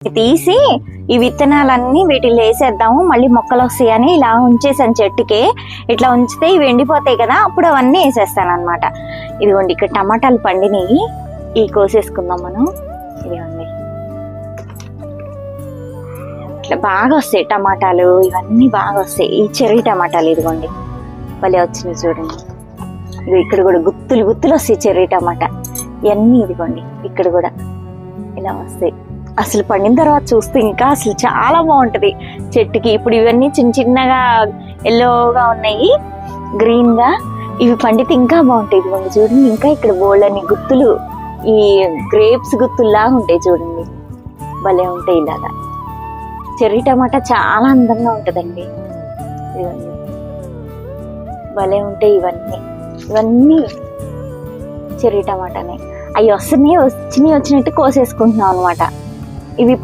తీసి ఈ విత్తనాలన్నీ వీటిలో వేసేద్దాము, మళ్ళీ మొక్కలు వస్తాయని ఇలా ఉంచేసాను చెట్టుకే. ఇట్లా ఉంచితే ఇవి ఎండిపోతాయి కదా, అప్పుడు అవన్నీ వేసేస్తాను అనమాట. ఇదిగోండి ఇక్కడ టమాటాలు పండినవి, ఇవి కోసేసుకుందాం మనం. ఇదిగోండి ఇట్లా బాగా వస్తాయి టమాటాలు, ఇవన్నీ బాగా వస్తాయి. ఈ చెర్రీ టమాటాలు ఇదిగోండి భలే వచ్చినాయి చూడండి. ఇది ఇక్కడ కూడా గుత్తులు గుత్తులు వస్తాయి చెర్రీ టమాటా ఇవన్నీ. ఇదిగోండి ఇక్కడ కూడా ఇలా వస్తాయి. అసలు పండిన తర్వాత చూస్తే ఇంకా అసలు చాలా బాగుంటది చెట్టుకి. ఇప్పుడు ఇవన్నీ చిన్న చిన్నగా ఎల్లోగా ఉన్నాయి, గ్రీన్ గా. ఇవి పండితే ఇంకా బాగుంటాయి. ఇదిగోండి చూడండి, ఇంకా ఇక్కడ బోల్డని గుత్తులు, ఈ గ్రేప్స్ గుత్తుల్లాగా ఉంటాయి చూడండి, భలే ఉంటాయి. ఇలాగా చెర్రీ టమాటా చాలా అందంగా ఉంటదండి. ఇవన్నీ భలే ఉంటాయి. ఇవన్నీ చెర్రీ టమాటానే. అవి వచ్చినట్టు కోసేసుకుంటున్నాం అనమాట. ఇవి